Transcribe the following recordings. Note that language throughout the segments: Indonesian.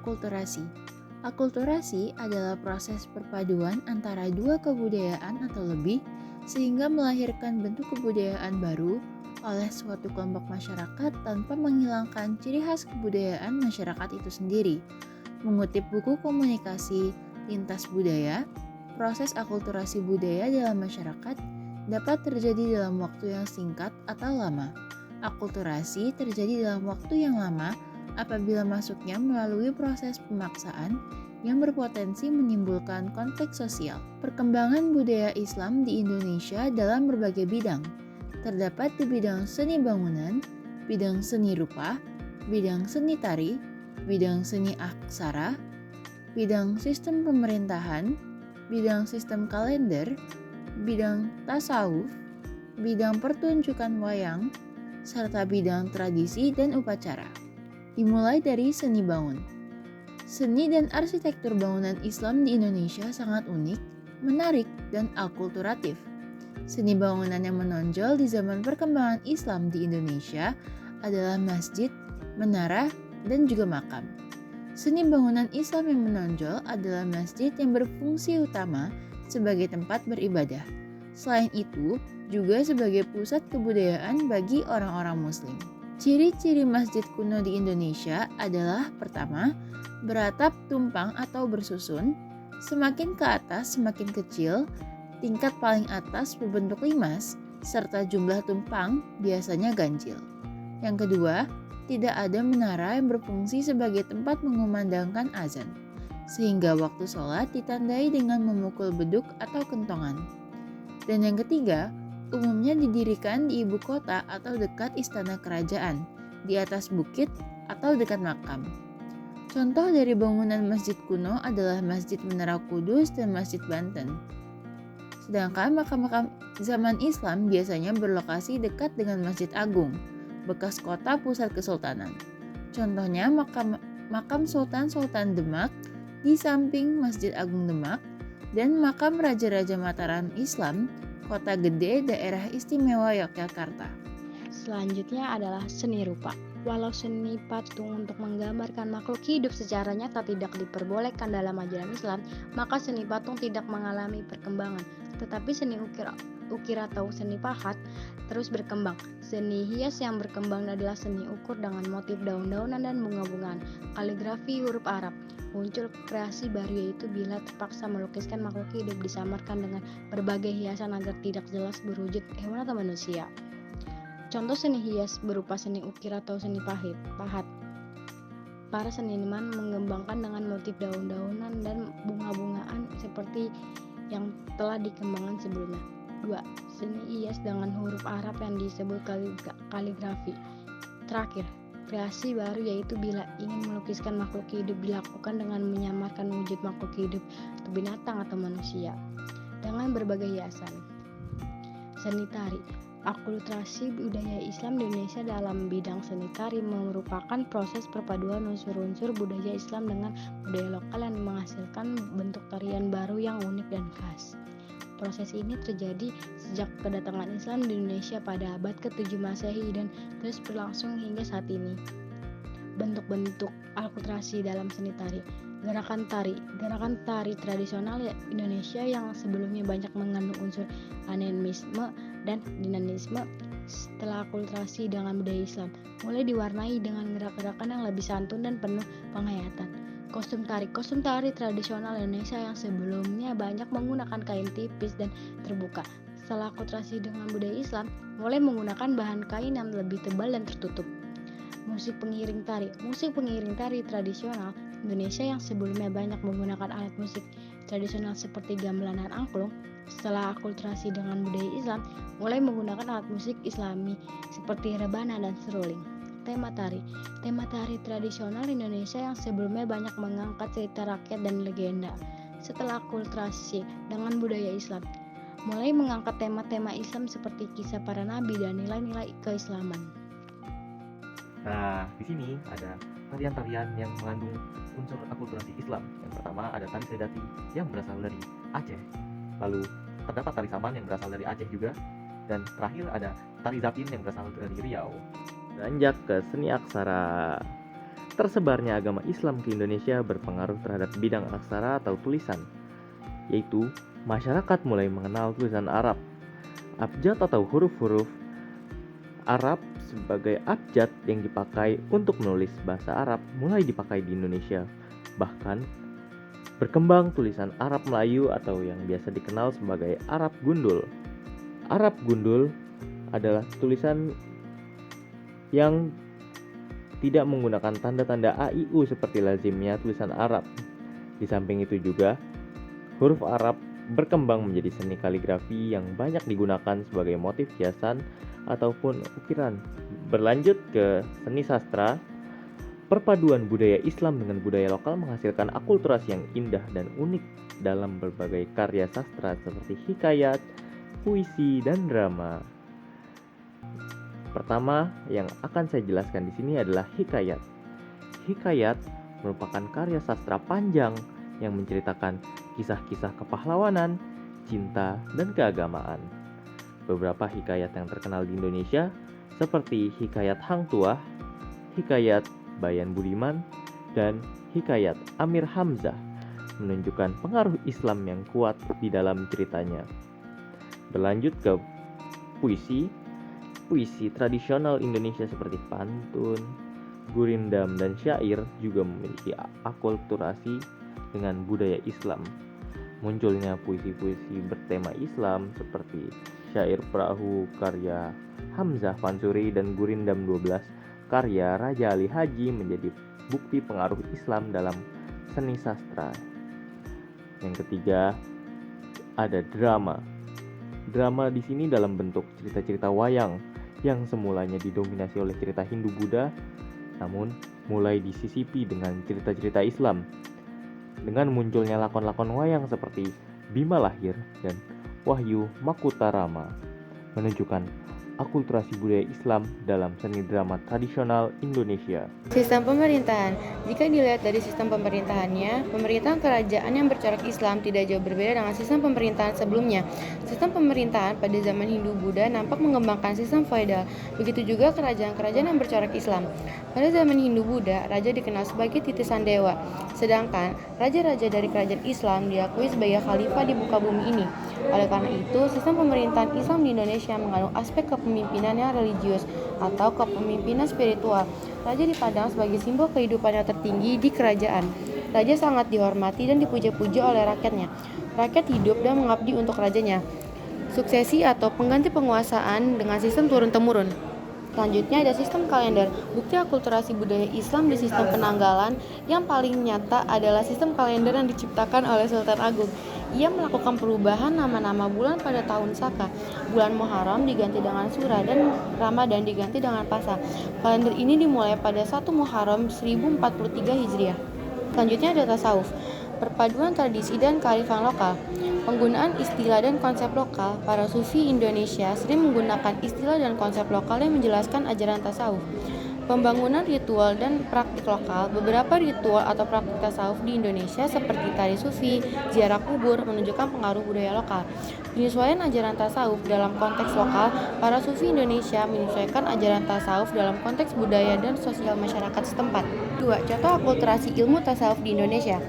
akulturasi. Akulturasi adalah proses perpaduan antara dua kebudayaan atau lebih sehingga melahirkan bentuk kebudayaan baru oleh suatu kelompok masyarakat tanpa menghilangkan ciri khas kebudayaan masyarakat itu sendiri. Mengutip buku komunikasi lintas budaya, proses akulturasi budaya dalam masyarakat dapat terjadi dalam waktu yang singkat atau lama. Akulturasi terjadi dalam waktu yang lama apabila masuknya melalui proses pemaksaan yang berpotensi menimbulkan konflik sosial. Perkembangan budaya Islam di Indonesia dalam berbagai bidang. Terdapat di bidang seni bangunan, bidang seni rupa, bidang seni tari, bidang seni aksara, bidang sistem pemerintahan, bidang sistem kalender, bidang tasawuf, bidang pertunjukan wayang, serta bidang tradisi dan upacara. Dimulai dari seni bangun. Seni dan arsitektur bangunan Islam di Indonesia sangat unik, menarik, dan akulturatif. Seni bangunan yang menonjol di zaman perkembangan Islam di Indonesia adalah masjid, menara, dan juga makam. Seni bangunan Islam yang menonjol adalah masjid yang berfungsi utama sebagai tempat beribadah. Selain itu, juga sebagai pusat kebudayaan bagi orang-orang Muslim. Ciri-ciri masjid kuno di Indonesia adalah pertama, beratap tumpang atau bersusun, semakin ke atas semakin kecil, tingkat paling atas berbentuk limas, serta jumlah tumpang biasanya ganjil. Yang kedua, tidak ada menara yang berfungsi sebagai tempat mengumandangkan azan, sehingga waktu sholat ditandai dengan memukul beduk atau kentongan. Dan yang ketiga, umumnya didirikan di ibu kota atau dekat istana kerajaan, di atas bukit atau dekat makam. Contoh dari bangunan masjid kuno adalah Masjid Menara Kudus dan Masjid Banten. Sedangkan makam-makam zaman Islam biasanya berlokasi dekat dengan Masjid Agung, bekas kota pusat kesultanan. Contohnya makam Sultan Demak di samping Masjid Agung Demak dan makam Raja-Raja Mataram Islam, Kota Gede, Daerah Istimewa Yogyakarta. Selanjutnya adalah seni rupa. Walau seni patung untuk menggambarkan makhluk hidup secara nyata tidak diperbolehkan dalam ajaran Islam, maka seni patung tidak mengalami perkembangan. Tetapi seni ukir atau seni pahat terus berkembang. Seni hias yang berkembang adalah seni ukur dengan motif daun-daunan dan bunga-bungaan. Kaligrafi huruf Arab. Muncul kreasi baru yaitu bila terpaksa melukiskan makhluk hidup disamarkan dengan berbagai hiasan agar tidak jelas berwujud hewan atau manusia. Contoh seni hias berupa seni ukir atau seni pahat. Para seniman mengembangkan dengan motif daun-daunan dan bunga-bungaan seperti yang telah dikembangkan sebelumnya. 2. Seni hias dengan huruf Arab yang disebut kaligrafi. Terakhir, kreasi baru yaitu bila ingin melukiskan makhluk hidup dilakukan dengan menyamarkan wujud makhluk hidup atau binatang atau manusia dengan berbagai hiasan. Seni tari. Akulturasi budaya Islam di Indonesia dalam bidang seni tari merupakan proses perpaduan unsur-unsur budaya Islam dengan budaya lokal yang menghasilkan bentuk tarian baru yang unik dan khas. Proses ini terjadi sejak kedatangan Islam di Indonesia pada abad ke-7 Masehi dan terus berlangsung hingga saat ini. Bentuk-bentuk akulturasi dalam seni tari. Gerakan tari tradisional Indonesia yang sebelumnya banyak mengandung unsur animisme dan dinamisme setelah akulturasi dengan budaya Islam mulai diwarnai dengan gerak-gerakan yang lebih santun dan penuh penghayatan. Kostum tari tradisional Indonesia yang sebelumnya banyak menggunakan kain tipis dan terbuka setelah akulturasi dengan budaya Islam mulai menggunakan bahan kain yang lebih tebal dan tertutup. Musik pengiring tari tradisional Indonesia yang sebelumnya banyak menggunakan alat musik tradisional seperti gamelan dan angklung setelah akulturasi dengan budaya Islam mulai menggunakan alat musik Islami seperti rebana dan seruling. Tema tari tradisional Indonesia yang sebelumnya banyak mengangkat cerita rakyat dan legenda setelah akulturasi dengan budaya Islam mulai mengangkat tema-tema Islam seperti kisah para nabi dan nilai-nilai keislaman. Nah, di sini ada tarian-tarian yang mengandung unsur akulturasi Islam. Yang pertama ada tari sedati yang berasal dari Aceh. Lalu terdapat tari saman yang berasal dari Aceh juga. Dan terakhir ada tari zapin yang berasal dari Riau. Beranjak ke seni aksara. tersebarnya agama Islam ke Indonesia berpengaruh terhadap bidang aksara atau tulisan, yaitu masyarakat mulai mengenal tulisan Arab. Abjad atau huruf-huruf Arab sebagai abjad yang dipakai untuk menulis bahasa Arab mulai dipakai di Indonesia. Bahkan berkembang tulisan Arab Melayu atau yang biasa dikenal sebagai Arab Gundul. Arab Gundul adalah tulisan yang tidak menggunakan tanda-tanda A, I, U seperti lazimnya tulisan Arab. Di samping itu juga, huruf Arab berkembang menjadi seni kaligrafi yang banyak digunakan sebagai motif hiasan ataupun ukiran. Berlanjut ke seni sastra, perpaduan budaya Islam dengan budaya lokal menghasilkan akulturasi yang indah dan unik dalam berbagai karya sastra seperti hikayat, puisi, dan drama. Pertama yang akan saya jelaskan di sini adalah hikayat. Hikayat merupakan karya sastra panjang yang menceritakan kisah-kisah kepahlawanan, cinta, dan keagamaan. Beberapa hikayat yang terkenal di Indonesia seperti Hikayat Hang Tuah, Hikayat Bayan Budiman, dan Hikayat Amir Hamzah menunjukkan pengaruh Islam yang kuat di dalam ceritanya. Berlanjut ke puisi. Puisi tradisional Indonesia seperti pantun, gurindam, dan syair juga memiliki akulturasi dengan budaya Islam. Munculnya puisi-puisi bertema Islam seperti Syair Perahu karya Hamzah Fansuri dan Gurindam 12 karya Raja Ali Haji menjadi bukti pengaruh Islam dalam seni sastra. Yang ketiga, ada drama. Drama di sini dalam bentuk cerita-cerita wayang yang semulanya didominasi oleh cerita Hindu-Buddha, namun mulai disisipi dengan cerita-cerita Islam. Dengan munculnya lakon-lakon wayang seperti Bima Lahir dan Wahyu Makutarama menunjukkan akulturasi budaya Islam dalam seni drama tradisional Indonesia. Sistem pemerintahan. Jika dilihat dari sistem pemerintahannya, pemerintahan kerajaan yang bercorak Islam tidak jauh berbeda dengan sistem pemerintahan sebelumnya. Sistem pemerintahan pada zaman Hindu-Buddha nampak mengembangkan sistem feodal. Begitu juga kerajaan-kerajaan yang bercorak Islam. Pada zaman Hindu-Buddha, raja dikenal sebagai titisan dewa, sedangkan raja-raja dari kerajaan Islam diakui sebagai khalifah di muka bumi ini. Oleh karena itu, sistem pemerintahan Islam di Indonesia mengandung aspek kepemimpinan yang religius atau kepemimpinan spiritual. Raja dipandang sebagai simbol kehidupan yang tertinggi di kerajaan. Raja sangat dihormati dan dipuja-puja oleh rakyatnya. Rakyat hidup dan mengabdi untuk rajanya. Suksesi atau pengganti penguasaan dengan sistem turun-temurun. Selanjutnya ada sistem kalender. Bukti akulturasi budaya Islam di sistem penanggalan yang paling nyata adalah sistem kalender yang diciptakan oleh Sultan Agung. Ia melakukan perubahan nama-nama bulan pada tahun Saka. Bulan Muharram diganti dengan Sura dan Ramadan diganti dengan Pasa. Kalender ini dimulai pada 1 Muharram 1043 Hijriah. Selanjutnya ada tasawuf. Perpaduan tradisi dan kearifan lokal. Penggunaan istilah dan konsep lokal. Para sufi Indonesia sering menggunakan istilah dan konsep lokal yang menjelaskan ajaran tasawuf. Pembangunan ritual dan praktik lokal. Beberapa ritual atau praktik tasawuf di Indonesia seperti tari sufi, ziarah kubur menunjukkan pengaruh budaya lokal. Penyesuaian ajaran tasawuf dalam konteks lokal. Para sufi Indonesia menyesuaikan ajaran tasawuf dalam konteks budaya dan sosial masyarakat setempat. 2. Contoh akulturasi ilmu tasawuf di Indonesia.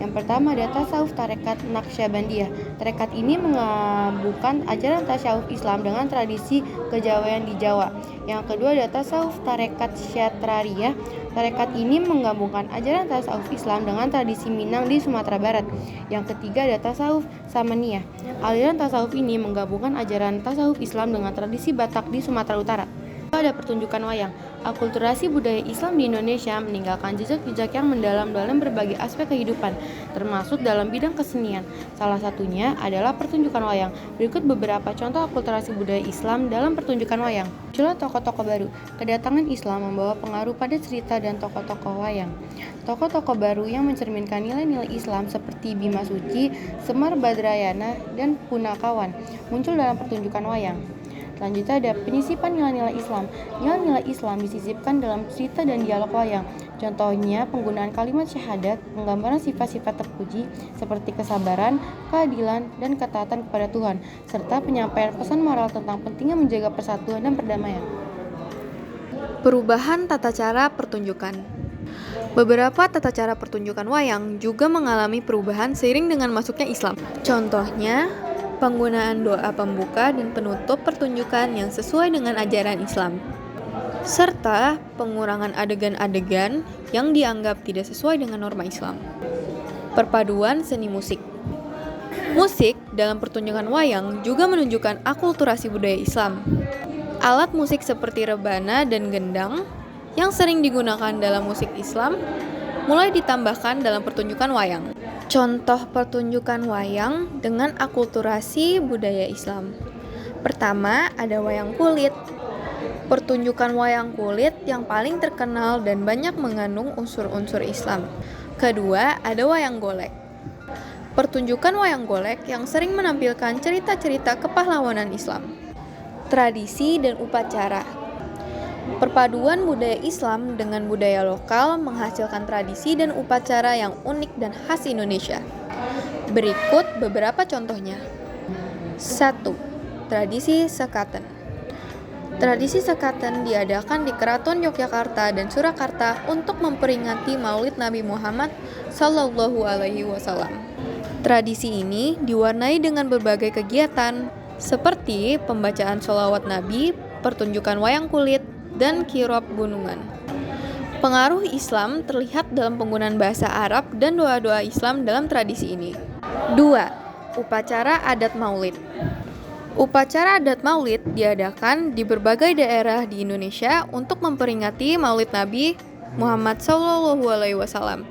Yang pertama ada tasawuf tarekat Naqsyabandiyah. Tarekat ini menggabungkan ajaran tasawuf Islam dengan tradisi kejawen di Jawa. Yang kedua ada tasawuf tarekat Syatrariyah. Tarekat ini menggabungkan ajaran tasawuf Islam dengan tradisi Minang di Sumatera Barat. Yang ketiga ada tasawuf Samaniyah. Aliran tasawuf ini menggabungkan ajaran tasawuf Islam dengan tradisi Batak di Sumatera Utara. Ada pertunjukan wayang. Akulturasi budaya Islam di Indonesia meninggalkan jejak-jejak yang mendalam dalam berbagai aspek kehidupan, termasuk dalam bidang kesenian. Salah satunya adalah pertunjukan wayang. Berikut beberapa contoh akulturasi budaya Islam dalam pertunjukan wayang. Munculnya tokoh-tokoh baru. Kedatangan Islam membawa pengaruh pada cerita dan tokoh-tokoh wayang. Tokoh-tokoh baru yang mencerminkan nilai-nilai Islam seperti Bima Suci, Semar Badrayana, dan Punakawan muncul dalam pertunjukan wayang. Selanjutnya ada penyisipan nilai-nilai Islam. Nilai-nilai Islam disisipkan dalam cerita dan dialog wayang. Contohnya penggunaan kalimat syahadat, penggambaran sifat-sifat terpuji seperti kesabaran, keadilan, dan ketaatan kepada Tuhan, serta penyampaian pesan moral tentang pentingnya menjaga persatuan dan perdamaian. Perubahan tata cara pertunjukan. Beberapa tata cara pertunjukan wayang juga mengalami perubahan seiring dengan masuknya Islam. Contohnya, penggunaan doa pembuka dan penutup pertunjukan yang sesuai dengan ajaran Islam, serta pengurangan adegan-adegan yang dianggap tidak sesuai dengan norma Islam. Perpaduan seni musik. Musik dalam pertunjukan wayang juga menunjukkan akulturasi budaya Islam. Alat musik seperti rebana dan gendang yang sering digunakan dalam musik Islam mulai ditambahkan dalam pertunjukan wayang. Contoh pertunjukan wayang dengan akulturasi budaya Islam. Pertama, ada wayang kulit. Pertunjukan wayang kulit yang paling terkenal dan banyak mengandung unsur-unsur Islam. Kedua, ada wayang golek. Pertunjukan wayang golek yang sering menampilkan cerita-cerita kepahlawanan Islam. Tradisi dan upacara. Perpaduan budaya Islam dengan budaya lokal menghasilkan tradisi dan upacara yang unik dan khas Indonesia. Berikut beberapa contohnya. 1. Tradisi Sekaten. Tradisi Sekaten diadakan di Keraton Yogyakarta dan Surakarta untuk memperingati Maulid Nabi Muhammad SAW. Tradisi ini diwarnai dengan berbagai kegiatan seperti pembacaan sholawat Nabi, pertunjukan wayang kulit, dan kirab gunungan. Pengaruh Islam terlihat dalam penggunaan bahasa Arab dan doa-doa Islam dalam tradisi ini. 2. Upacara adat Maulid. Upacara adat Maulid diadakan di berbagai daerah di Indonesia untuk memperingati Maulid Nabi Muhammad SAW.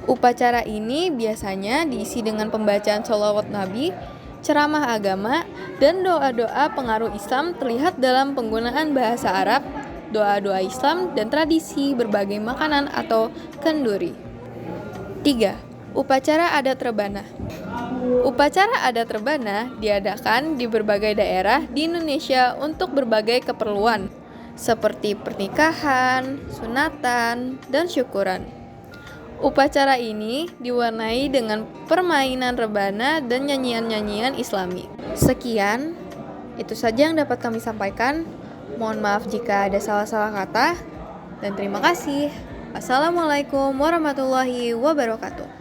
Upacara ini biasanya diisi dengan pembacaan sholawat Nabi, ceramah agama, dan doa-doa pengaruh Islam terlihat dalam penggunaan bahasa Arab, doa-doa Islam, dan tradisi berbagai makanan atau kenduri. 3. Upacara adat rebana. Upacara adat rebana diadakan di berbagai daerah di Indonesia untuk berbagai keperluan, seperti pernikahan, sunatan, dan syukuran. Upacara ini diwarnai dengan permainan rebana dan nyanyian-nyanyian Islami. Sekian, itu saja yang dapat kami sampaikan. Mohon maaf jika ada salah-salah kata, dan terima kasih. Assalamualaikum warahmatullahi wabarakatuh.